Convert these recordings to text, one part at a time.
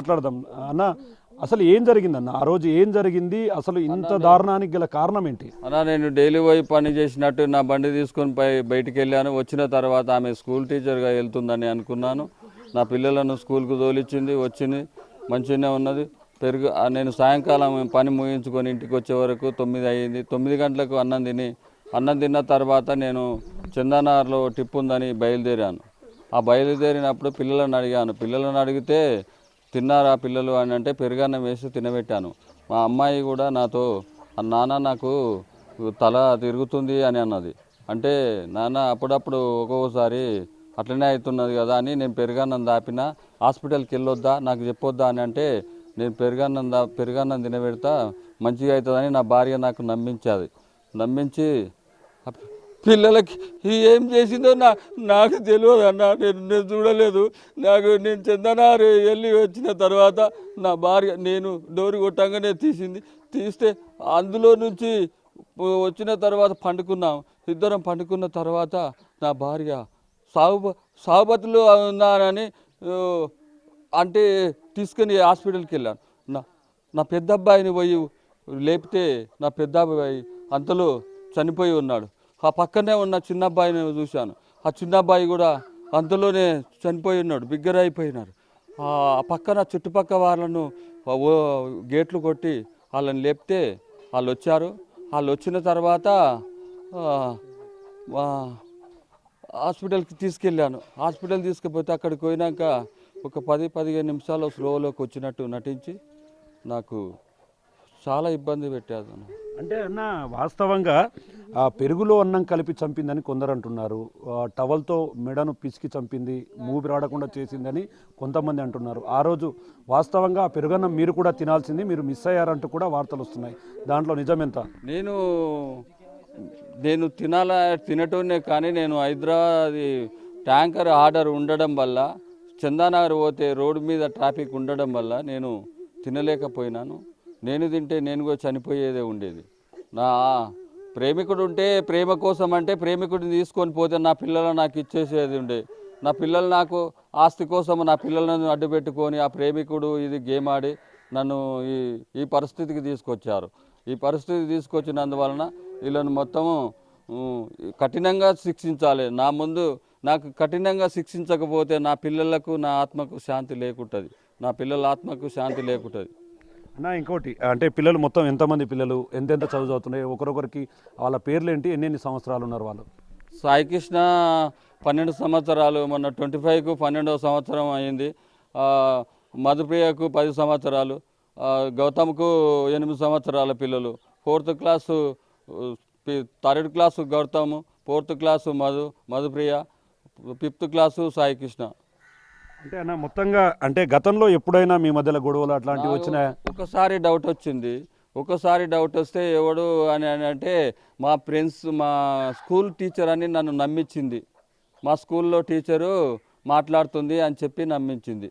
మాట్లాడదాం అన్న. అసలు ఏం జరిగిందన్న ఆ రోజు? ఏం జరిగింది అసలు? ఇంత దారుణానికి గల కారణం ఏంటి అన్నా? నేను డైలీ పోయి పని చేసినట్టు నా బండి తీసుకొని బయటికి వెళ్ళాను. వచ్చిన తర్వాత ఆమె స్కూల్ టీచర్గా వెళ్తుందని అనుకున్నాను. నా పిల్లలను స్కూల్కు తోలిచ్చింది, వచ్చింది, మంచిగానే ఉన్నది. నేను సాయంకాలం పని ముగించుకొని ఇంటికి వచ్చే వరకు 9 అయ్యింది. 9 గంటలకు అన్నం తిన్న తర్వాత నేను చందానగర్లో టిప్ ఉందని బయలుదేరాను. ఆ బయలుదేరినప్పుడు పిల్లలను అడిగితే తిన్నారా పిల్లలు అని అంటే పెరుగన్నం వేసి తినబెట్టాను. మా అమ్మాయి కూడా నాతో నాన్న నాకు తల తిరుగుతుంది అని అన్నది. అంటే నాన్న అప్పుడప్పుడు ఒక్కొక్కసారి అట్లనే అవుతున్నది కదా అని నేను పెరుగన్నం దాపిన. హాస్పిటల్కి వెళ్ళొద్దా, నాకు చెప్పొద్దా అని అంటే నేను పెరుగన్నం తినబెడతా మంచిగా అవుతుందని నా భార్య నాకు నమ్మించి పిల్లలకి ఏం చేసిందో నాకు తెలియదు అన్న. నేను చూడలేదు. నేను చందనారు వెళ్ళి వచ్చిన తర్వాత నా భార్య నేను డోరు కొట్టంగానే తీస్తే అందులో నుంచి వచ్చిన తర్వాత పండుకున్నాం. ఇద్దరం పండుకున్న తర్వాత నా భార్య సాగుబతులు ఉన్నానని అంటే తీసుకుని హాస్పిటల్కి వెళ్ళాను. నా పెద్ద అబ్బాయిని పోయి లేపితే నా పెద్ద అబ్బాయి అంతలో చనిపోయి ఉన్నాడు. ఆ పక్కనే ఉన్న చిన్న అబ్బాయిని చూశాను. ఆ చిన్న అబ్బాయి కూడా అంతలోనే చనిపోయి ఉన్నాడు, బిగ్గరైపోయినారు. ఆ పక్కన చుట్టుపక్కల వాళ్ళను గేట్లు కొట్టి వాళ్ళని లేపితే వాళ్ళు వచ్చారు. వాళ్ళు వచ్చిన తర్వాత హాస్పిటల్కి తీసుకెళ్ళాను. హాస్పిటల్ తీసుకుపోతే అక్కడికి పోయినాక ఒక 10-15 నిమిషాలు స్లోలోకి వచ్చినట్టు నటించి నాకు చాలా ఇబ్బంది పెట్టారు. అంటే అన్న, వాస్తవంగా ఆ పెరుగులో అన్నం కలిపి చంపిందని కొందరు అంటున్నారు. టవల్తో మెడను పిసికి చంపింది, ఊపిరాడకుండా చేసిందని కొంతమంది అంటున్నారు. ఆ రోజు వాస్తవంగా ఆ పెరుగన్నం మీరు కూడా తినాల్సింది, మీరు మిస్ అయ్యారంటూ కూడా వార్తలు వస్తున్నాయి. దాంట్లో నిజమెంత? నేను తినటోనే కానీ నేను హైదరాబాద్ ట్యాంకర్ ఆర్డర్ ఉండడం వల్ల చందానగర్ పోతే రోడ్డు మీద ట్రాఫిక్ ఉండడం వల్ల నేను తినలేకపోయినాను. నేను తింటే నేను కూడా చనిపోయేదే ఉండేది. నా ప్రేమికుడు ఉంటే ప్రేమ కోసం అంటే ప్రేమికుడిని తీసుకొని పోతే నా పిల్లలు నాకు ఇచ్చేసేది ఉండే. నా పిల్లలు నాకు ఆస్తి కోసం నా పిల్లలను అడ్డుపెట్టుకొని ఆ ప్రేమికుడు ఇది గేమ్ ఆడి నన్ను ఈ పరిస్థితికి తీసుకొచ్చారు. ఈ పరిస్థితికి తీసుకొచ్చినందువలన వీళ్ళని మొత్తము కఠినంగా శిక్షించాలి. నాకు కఠినంగా శిక్షించకపోతే నా పిల్లలకు నా ఆత్మకు శాంతి లేకుంటుంది. నా పిల్లల ఆత్మకు శాంతి లేకుంటుంది. అన్న, ఇంకోటి అంటే పిల్లలు మొత్తం ఎంతమంది పిల్లలు, ఎంతెంత చదువు చదువుతున్నాయి, ఒకరొకరికి వాళ్ళ పేర్లు ఏంటి, ఎన్ని సంవత్సరాలు ఉన్నారు వాళ్ళు? సాయికృష్ణ 12 సంవత్సరాలు, మొన్న 25కు 12వ సంవత్సరం అయింది. మధుప్రియకు 10 సంవత్సరాలు, గౌతమ్కు 8 సంవత్సరాల పిల్లలు. 4th class 3rd class Gautam, 4th class Madhupriya, 5th class Saikrishna. అంటే అన్న, మొత్తంగా అంటే గతంలో ఎప్పుడైనా మీ మధ్యలో గొడవలు అట్లాంటివి వచ్చినాయా? ఒకసారి డౌట్ వచ్చింది. ఒకసారి డౌట్ వస్తే ఎవడు అని అంటే మా ఫ్రెండ్స్, మా స్కూల్ టీచర్ అని నన్ను నమ్మించింది. మా స్కూల్లో టీచరు మాట్లాడుతుంది అని చెప్పి నమ్మించింది.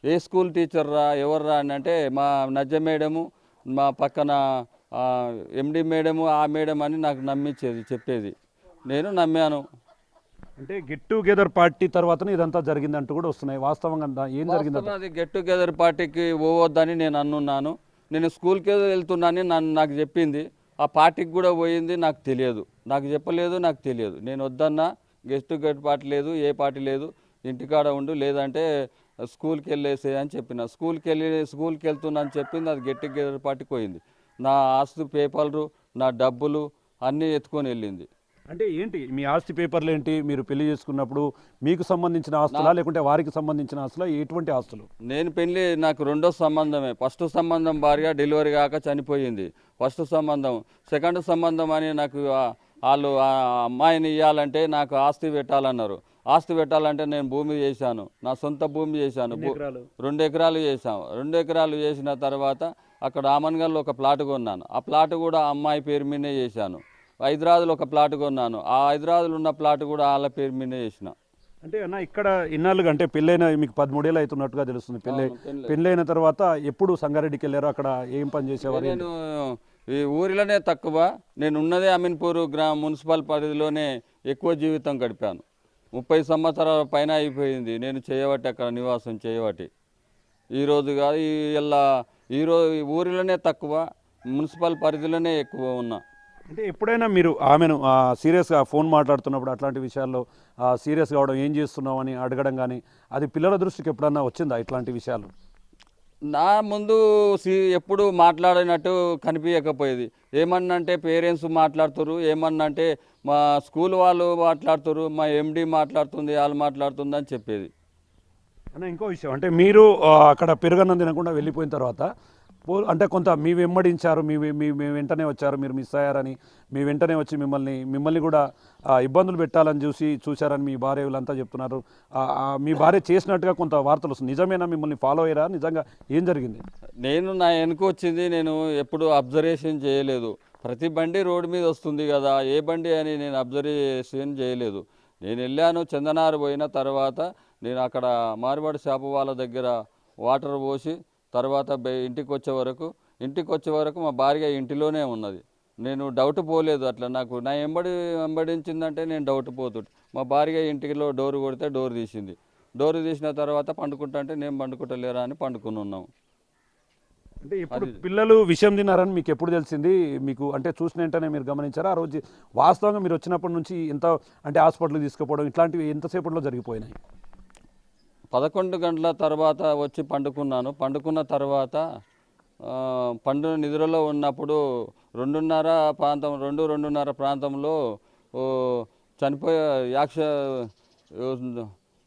ఏ స్కూల్ టీచర్ రా, ఎవర్రా అని అంటే మా నజ్జ మేడము, మా పక్కన ఎండి మేడము, ఆ మేడం అని నాకు చెప్పేది. నేను నమ్మాను. అంటే గెట్ టుగెదర్ పార్టీ తర్వాతనే ఇదంతా జరిగిందంటూ కూడా వస్తున్నాయి. వాస్తవంగా ఏం జరిగింది? అది గెట్ టుగెదర్ పార్టీకి పోవద్దని నేను అనున్నాను. నేను స్కూల్కి వెళ్తున్నానని నాకు చెప్పింది. ఆ పార్టీకి కూడా పోయింది, నాకు తెలియదు. నాకు చెప్పలేదు, నాకు తెలియదు. నేను వద్దన్నా, గెట్ టుగెదర్ పార్టీ లేదు, ఏ పార్టీ లేదు, ఇంటికాడ ఉండు, లేదంటే స్కూల్కి వెళ్ళేసే అని చెప్పిన. స్కూల్కి వెళ్తున్నా అని చెప్పింది. అది గెట్ టుగెదర్ పార్టీకి పోయింది. నా ఆస్తి పేపర్లు, నా డబ్బులు అన్నీ ఎత్తుకొని వెళ్ళింది. అంటే ఏంటి మీ ఆస్తి పేపర్లు ఏంటి? మీరు పెళ్లి చేసుకున్నప్పుడు మీకు సంబంధించిన ఆస్తులా, లేకుంటే వారికి సంబంధించిన ఆస్తులా? ఎటువంటి ఆస్తులు? నాకు 2వ సంబంధమే. ఫస్ట్ సంబంధం భార్య డెలివరీ కాక చనిపోయింది. ఫస్ట్ సంబంధం. సెకండ్ సంబంధం అని నాకు వాళ్ళు అమ్మాయిని ఇవ్వాలంటే నాకు ఆస్తి పెట్టాలన్నారు. ఆస్తి పెట్టాలంటే నేను భూమి చేశాను, నా సొంత భూమి చేశాను. 2 ఎకరాలు చేశాను. 2 ఎకరాలు చేసిన తర్వాత అక్కడ ఆమన్గల్లో ఒక ప్లాట్ కొన్నాను. ఆ ప్లాట్ కూడా అమ్మాయి పేరు మీదే చేశాను. హైదరాబాద్లో ఒక ప్లాట్ కొన్నాను. ఆ హైదరాబాద్లో ఉన్న ప్లాట్ కూడా వాళ్ళ పేరు మీదే చేసిన. అంటే అన్న, ఇక్కడ ఇన్నాళ్ళుగా అంటే పెళ్ళైన మీకు 13 ఏళ్ళు అవుతున్నట్టుగా తెలుస్తుంది. పెళ్ళైన తర్వాత ఎప్పుడు సంగారెడ్డికి వెళ్ళారు? అక్కడ ఏం పని చేసేవారు? నేను ఈ ఊరిలోనే తక్కువ. నేను ఉన్నదే అమీన్పూర్ మున్సిపల్ పరిధిలోనే ఎక్కువ జీవితం గడిపాను. 30 సంవత్సరాల పైన అయిపోయింది నేను చేయబట్టి, అక్కడ నివాసం చేయబట్టి. ఈరోజు కాదు ఈరోజు ఊరిలోనే తక్కువ, మున్సిపల్ పరిధిలోనే ఎక్కువ ఉన్నా. అంటే ఎప్పుడైనా మీరు ఆమెను సీరియస్గా ఫోన్ మాట్లాడుతున్నప్పుడు అట్లాంటి విషయాల్లో సీరియస్ కావడం, ఏం చేస్తున్నావు అని అడగడం కానీ, అది పిల్లల దృష్టికి ఎప్పుడన్నా వచ్చిందా ఇట్లాంటి విషయాలు? నా ముందు ఎప్పుడు మాట్లాడినట్టు కనిపించకపోయేది. ఏమన్నంటే పేరెంట్స్ మాట్లాడుతురు, ఏమన్నంటే మా స్కూల్ వాళ్ళు మాట్లాడుతురు, మా ఎండి మాట్లాడుతుంది, వాళ్ళు మాట్లాడుతుంది అని చెప్పేది. అన్న ఇంకో విషయం అంటే మీరు అక్కడ పెరుగన్నం తినకుండా వెళ్ళిపోయిన తర్వాత అంటే కొంత మీ వెంబడించారు, మీ వెంటనే వచ్చారు, మీరు మిస్ అయ్యారని మీ వెంటనే వచ్చి మిమ్మల్ని కూడా ఇబ్బందులు పెట్టాలని చూశారని మీ భార్య వీళ్ళంతా చెప్తున్నారు. మీ భార్య చేసినట్టుగా కొంత వార్తలు వస్తుంది, నిజమేనా? మిమ్మల్ని ఫాలో అయ్యారా? నిజంగా ఏం జరిగింది? నా వెనుక వచ్చింది, నేను ఎప్పుడు అబ్జర్వేషన్ చేయలేదు. ప్రతి బండి రోడ్డు మీద వస్తుంది కదా, ఏ బండి అని నేను అబ్జర్వేషన్ చేయలేదు. నేను వెళ్ళాను, చందనారు పోయిన తర్వాత నేను అక్కడ మార్వాడి షాపు వాళ్ళ దగ్గర వాటర్ పోసి తర్వాత ఇంటికి వచ్చే వరకు మా భార్య ఇంటిలోనే ఉన్నది. నేను డౌట్ పోలేదు. అట్లా నాకు నా వెంబడించిందంటే నేను డౌట్ పోతుంటే మా భార్య ఇంటిలో డోరు కొడితే డోరు తీసింది. డోరు తీసిన తర్వాత పండుకుంటా అంటే నేను పండుకుంటలేరా అని పండుకుని ఉన్నాం. అంటే ఇప్పుడు పిల్లలు విషయం తిన్నారని మీకు ఎప్పుడు తెలిసింది? మీకు అంటే చూసిన వెంటనే మీరు గమనించారా? ఆ రోజు వాస్తవంగా మీరు వచ్చినప్పటి నుంచి ఎంత అంటే హాస్పిటల్కి తీసుకుపోవడం ఇట్లాంటివి ఎంతసేపట్లో జరిగిపోయినాయి? 11 గంటల తర్వాత వచ్చి పండుకున్నాను. పండుకున్న తర్వాత నిద్రలో ఉన్నప్పుడు 2:30 ప్రాంతంలో చనిపోయే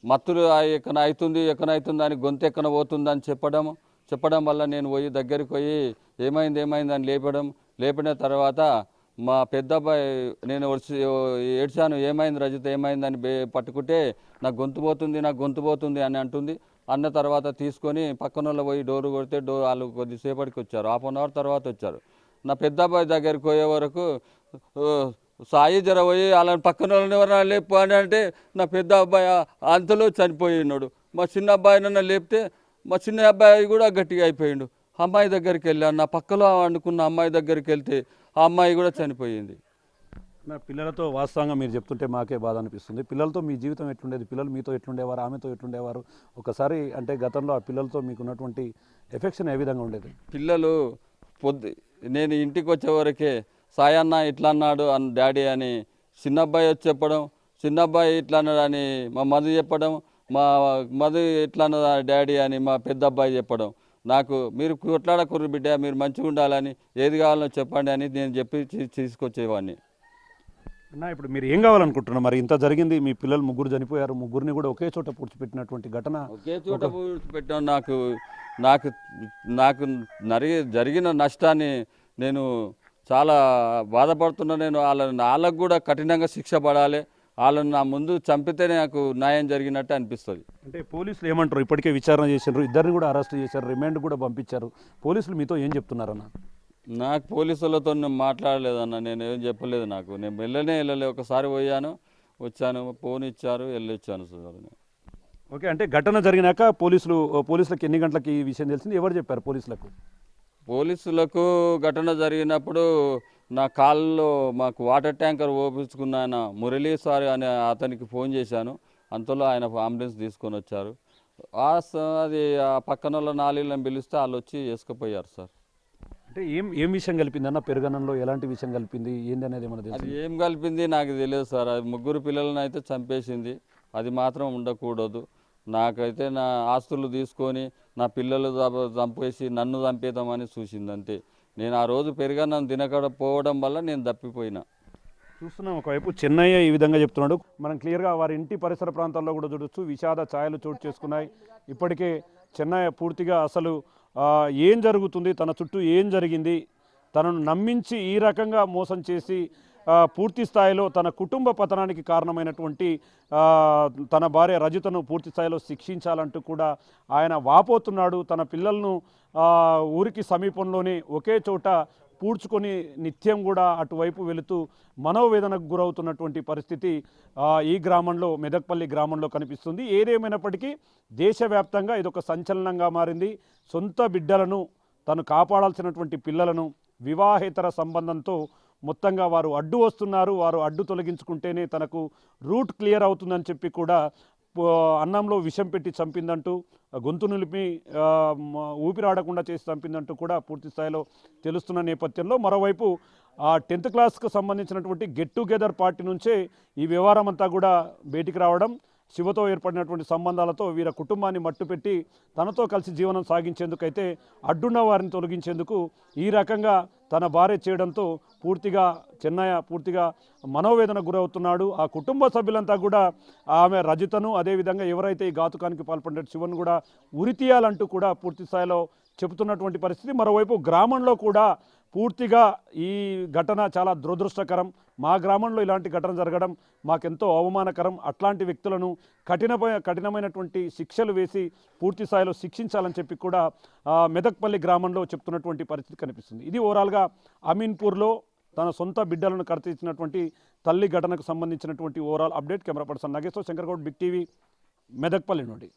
మత్తులు ఎక్కనవుతుంది అని గొంతు ఎక్కన పోతుందని చెప్పడం వల్ల నేను పోయి దగ్గరికి పోయి ఏమైంది అని లేపిన తర్వాత మా పెద్ద అబ్బాయి, నేను ఏడ్చాను, ఏమైంది రజిత ఏమైందని పట్టుకుంటే నాకు గొంతు పోతుంది అని అంటుంది. అన్న తర్వాత తీసుకొని పక్కన పోయి డోరు కొడితే వాళ్ళు కొద్దిసేపటికి వచ్చారు, 1/2 అవర్ తర్వాత వచ్చారు. నా పెద్ద అబ్బాయి దగ్గరికి పోయే వరకు సాయి జర పోయి వాళ్ళని పక్కన వాళ్ళని ఎవరైనా లేపు అని అంటే నా పెద్ద అబ్బాయి అంతలో చనిపోయినాడు. మా చిన్న అబ్బాయి నన్ను లేపితే మా చిన్న అబ్బాయి కూడా గట్టిగా అయిపోయిండు. అమ్మాయి దగ్గరికి వెళ్ళాను, నా పక్కలో వండుకున్న అమ్మాయి దగ్గరికి వెళ్తే ఆ అమ్మాయి కూడా చనిపోయింది. నా పిల్లలతో వాస్తవంగా మీరు చెప్తుంటే మాకే బాధ అనిపిస్తుంది. పిల్లలతో మీ జీవితం ఎట్లుండేది? పిల్లలు మీతో ఎట్లుండేవారు, ఆమెతో ఎట్లుండేవారు? ఒకసారి అంటే గతంలో ఆ పిల్లలతో మీకున్నటువంటి ఎఫెక్షన్ ఏ విధంగా ఉండేది? పిల్లలు నేను ఇంటికి వచ్చేవరకే సాయన్న ఇట్లా అన్నాడు డాడీ అని చిన్న అబ్బాయి వచ్చి చెప్పడం, చిన్న అబ్బాయి ఇట్లా అన్నాడు అని మా మధు చెప్పడం, మా మధు ఇట్లా అన్నదా డాడీ అని మా పెద్ద అబ్బాయి చెప్పడం. నాకు మీరు కొట్లాడకూరు బిడ్డ, మీరు మంచిగా ఉండాలని, ఏది కావాలో చెప్పండి అని నేను చెప్పి తీసుకొచ్చేవాడిని. అన్న ఇప్పుడు మీరు ఏం కావాలనుకుంటున్నారు? మరి ఇంత జరిగింది, మీ పిల్లలు 3 చనిపోయారు, 3 కూడా ఒకే చోట పూడ్చిపెట్టినటువంటి ఘటన. ఒకే చోట పూడ్చిపెట్టాను. నాకు జరిగిన నష్టాన్ని నేను చాలా బాధపడుతున్నా. నేను వాళ్ళకు కూడా కఠినంగా శిక్ష పడాలి. వాళ్ళని నా ముందు చంపితే నాకు న్యాయం జరిగినట్టు అనిపిస్తుంది. అంటే పోలీసులు ఏమంటారు? ఇప్పటికే విచారణ చేశారు, ఇద్దరిని కూడా అరెస్ట్ చేశారు, రిమాండ్ కూడా పంపించారు. పోలీసులు మీతో ఏం చెప్తున్నారన్న? నాకు పోలీసులతో నేను మాట్లాడలేదన్న, నేను ఏం చెప్పలేదు. నేను వెళ్ళలే. ఒకసారి వచ్చాను, ఫోన్ ఇచ్చారు, వెళ్ళొచ్చాను సార్. ఓకే, అంటే ఘటన జరిగినాక పోలీసులకు ఎన్ని గంటలకి ఈ విషయం తెలిసింది? ఎవరు చెప్పారు పోలీసులకు? ఘటన జరిగినప్పుడు నా కాల్లో మాకు వాటర్ ట్యాంకర్ ఓపించుకున్న ఆయన మురళీ సార్ అనే అతనికి ఫోన్ చేశాను. అంతలో ఆయన అంబులెన్స్ తీసుకొని వచ్చారు. అది ఆ పక్కన వాళ్ళ నాలుగులను పిలిస్తే వాళ్ళు వచ్చి వేసుకుపోయారు సార్. అంటే ఏం విషయం కలిపింది అన్న? పెరుగన్నంలో ఎలాంటి విషయం కలిపింది, ఏంది అనేది ఏమన్నా తెలుసు? అది ఏం కలిపింది నాకు తెలియదు సార్. అది 3 పిల్లలను అయితే చంపేసింది. అది మాత్రం ఉండకూడదు. నాకైతే నా ఆస్తులు తీసుకొని నా పిల్లలు చంపేసి నన్ను చంపేద్దామని చూసింది అంతే. నేను ఆ రోజు పెరుగన్నం తినకపోవడం వల్ల నేను తప్పిపోయినా. చూస్తున్నాం, ఒకవైపు చెన్నయ్య ఈ విధంగా చెప్తున్నాడు. మనం క్లియర్గా వారి ఇంటి పరిసర ప్రాంతాల్లో కూడా చూడొచ్చు, విషాద ఛాయలు చోటు చేసుకున్నాయి. ఇప్పటికే చెన్నయ్య పూర్తిగా అసలు ఏం జరుగుతుంది, తన చుట్టూ ఏం జరిగింది, తనను నమ్మించి ఈ రకంగా మోసం చేసి పూర్తి స్థాయిలో తన కుటుంబ పతనానికి కారణమైనటువంటి తన భార్య రజితను పూర్తి స్థాయిలో శిక్షించాలంటూ కూడా ఆయన వాపోతున్నాడు. తన పిల్లలను ఊరికి సమీపంలోనే ఒకే చోట పూడ్చుకొని నిత్యం కూడా అటువైపు వెళుతూ మనోవేదనకు గురవుతున్నటువంటి పరిస్థితి ఈ గ్రామంలో, మెదక్పల్లి గ్రామంలో కనిపిస్తుంది. ఏదేమైనప్పటికీ దేశవ్యాప్తంగా ఇదొక సంచలనంగా మారింది. సొంత బిడ్డలను, తను కాపాడాల్సినటువంటి పిల్లలను వివాహేతర సంబంధంతో మొత్తంగా వారు అడ్డు వస్తున్నారు, వారు అడ్డు తొలగించుకుంటేనే తనకు రూట్ క్లియర్ అవుతుందని చెప్పి కూడా అన్నంలో విషం పెట్టి చంపిందంటూ గొంతు నిలిపి ఊపిరాడకుండా చేసి చంపిందంటూ కూడా పూర్తి స్థాయిలో తెలుస్తున్న నేపథ్యంలో మరోవైపు 10th క్లాస్కు సంబంధించినటువంటి గెట్ టుగెదర్ పార్టీ నుంచే ఈ వ్యవహారం అంతా కూడా బయటికి రావడం, శివతో ఏర్పడినటువంటి సంబంధాలతో వీరి కుటుంబాన్ని మట్టుపెట్టి తనతో కలిసి జీవనం సాగించేందుకైతే అడ్డున్న వారిని తొలగించేందుకు ఈ రకంగా తన భార్య చేయడంతో పూర్తిగా చెన్నయ్య పూర్తిగా మనోవేదన గురవుతున్నాడు. ఆ కుటుంబ సభ్యులంతా కూడా ఆమె రజితను అదేవిధంగా ఎవరైతే ఈ ఘాతుకానికి పాల్పడిన శివను కూడా ఉరి తీయాలంటూ కూడా పూర్తి స్థాయిలో చెబుతున్నటువంటి పరిస్థితి. మరోవైపు గ్రామంలో కూడా పూర్తిగా ఈ ఘటన చాలా దురదృష్టకరం, మా గ్రామంలో ఇలాంటి ఘటన జరగడం మాకెంతో అవమానకరం, అట్లాంటి వ్యక్తులను కఠినమైనటువంటి శిక్షలు వేసి పూర్తి స్థాయిలో శిక్షించాలని చెప్పి కూడా మెదక్పల్లి గ్రామంలో చెప్తున్నటువంటి పరిస్థితి కనిపిస్తుంది. ఇది ఓవరాల్గా అమీన్పూర్లో తన సొంత బిడ్డలను కడతీర్చినటువంటి తల్లి ఘటనకు సంబంధించినటువంటి overall update. Camera person Nageshwar, Shankar Goud, Big TV, Medakpalli నుండి.